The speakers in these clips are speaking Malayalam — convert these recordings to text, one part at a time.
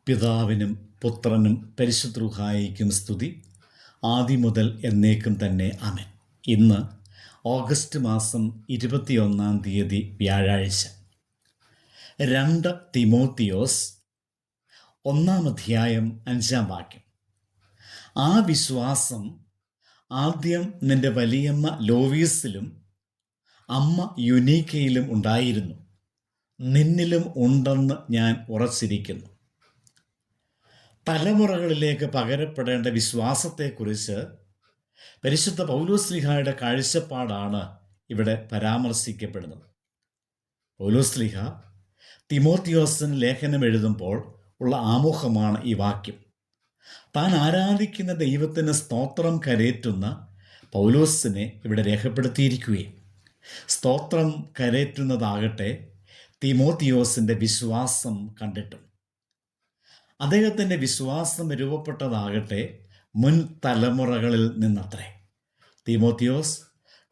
പിതാവിനും പുത്രനും പരിശുദ്ധ റൂഹായിക്കും സ്തുതി, ആദി മുതൽ എന്നേക്കും തന്നെ ആമേൻ. ഇന്ന് ഓഗസ്റ്റ് മാസം 21 വ്യാഴാഴ്ച. 2 തിമോത്തിയോസ് 1 5 ആ വിശ്വാസം ആദ്യം നിന്റെ വലിയമ്മ ലോവീസിലും അമ്മ യുനീക്കയിലും ഉണ്ടായിരുന്നു, നിന്നിലും ഉണ്ടെന്ന് ഞാൻ ഉറച്ചിരിക്കുന്നു. തലമുറകളിലേക്ക് പകരപ്പെടേണ്ട വിശ്വാസത്തെക്കുറിച്ച് പരിശുദ്ധ പൗലോസ്ലീഹായുടെ കാഴ്ചപ്പാടാണ് ഇവിടെ പരാമർശിക്കപ്പെടുന്നത്. പൗലോസ്ലീഹ തിമോത്തിയോസിന് ലേഖനം എഴുതുമ്പോൾ ഉള്ള ആമുഖമാണ് ഈ വാക്യം. താൻ ആരാധിക്കുന്ന ദൈവത്തിന് സ്തോത്രം കരേറ്റുന്ന പൗലോസിനെ ഇവിടെ രേഖപ്പെടുത്തിയിരിക്കുകയും സ്തോത്രം കരേറ്റുന്നതാകട്ടെ തിമോത്തിയോസിൻ്റെ വിശ്വാസം കണ്ടിട്ടും. അദ്ദേഹത്തിൻ്റെ വിശ്വാസം രൂപപ്പെട്ടതാകട്ടെ മുൻ തലമുറകളിൽ നിന്നത്രേ. തിമോത്തിയോസ്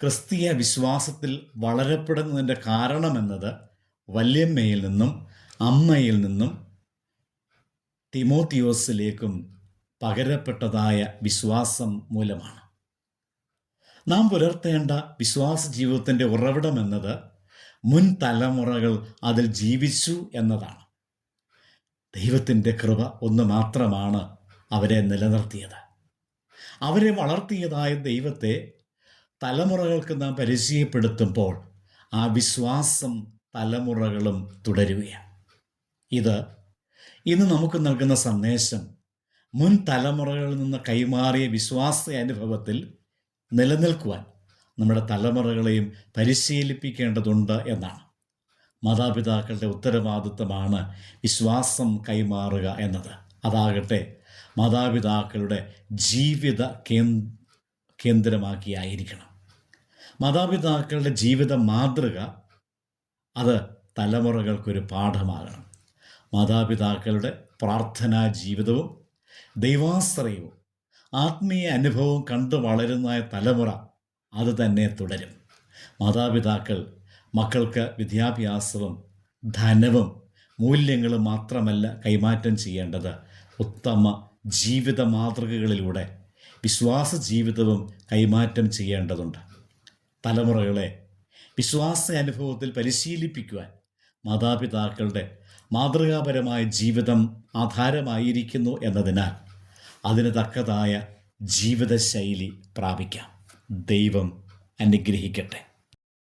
ക്രിസ്തീയ വിശ്വാസത്തിൽ വളരപ്പെടുന്നതിൻ്റെ കാരണമെന്നത് വല്യമ്മയിൽ നിന്നും അമ്മയിൽ നിന്നും തിമോത്തിയോസിലേക്കും പകരപ്പെട്ടതായ വിശ്വാസം മൂലമാണ്. നാം പുലർത്തേണ്ട വിശ്വാസ ജീവിതത്തിൻ്റെ ഉറവിടമെന്നത് മുൻ തലമുറകൾ അതിൽ ജീവിച്ചു എന്നതാണ്. ദൈവത്തിൻ്റെ കൃപ ഒന്ന് മാത്രമാണ് അവരെ നിലനിർത്തിയത്. അവരെ വളർത്തിയതായ ദൈവത്തെ തലമുറകൾക്ക് നാം പരിചയപ്പെടുത്തുമ്പോൾ ആ വിശ്വാസം തലമുറകളും തുടരുകയാണ്. ഇത് ഇന്ന് നമുക്ക് നൽകുന്ന സന്ദേശം മുൻ തലമുറകളിൽ നിന്ന് കൈമാറിയ വിശ്വാസ അനുഭവത്തിൽ നിലനിൽക്കുവാൻ നമ്മുടെ തലമുറകളെയും പരിശീലിപ്പിക്കേണ്ടതുണ്ട് എന്നാണ്. മാതാപിതാക്കളുടെ ഉത്തരവാദിത്തമാണ് വിശ്വാസം കൈമാറുക എന്നത്. അതാകട്ടെ മാതാപിതാക്കളുടെ ജീവിത കേന്ദ്രമാക്കിയായിരിക്കണം. മാതാപിതാക്കളുടെ ജീവിത മാതൃക അത് തലമുറകൾക്കൊരു പാഠമാകണം. മാതാപിതാക്കളുടെ പ്രാർത്ഥനാ ജീവിതവും ദൈവാശ്രയവും ആത്മീയ അനുഭവവും കണ്ടു വളരുന്ന തലമുറ അത് തന്നെ തുടരും. മാതാപിതാക്കൾ മക്കൾക്ക് വിദ്യാഭ്യാസവും ധനവും മൂല്യങ്ങളും മാത്രമല്ല കൈമാറ്റം ചെയ്യേണ്ടത്, ഉത്തമ ജീവിത മാതൃകകളിലൂടെ വിശ്വാസ ജീവിതവും കൈമാറ്റം ചെയ്യേണ്ടതുണ്ട്. തലമുറകളെ വിശ്വാസ അനുഭവത്തിൽ പരിശീലിപ്പിക്കുവാൻ മാതാപിതാക്കളുടെ മാതൃകാപരമായ ജീവിതം ആധാരമായിരിക്കുന്നു എന്നതിനാൽ അതിന് തക്കതായ ജീവിതശൈലി പ്രാപിക്കാം. ദൈവം അനുഗ്രഹിക്കട്ടെ.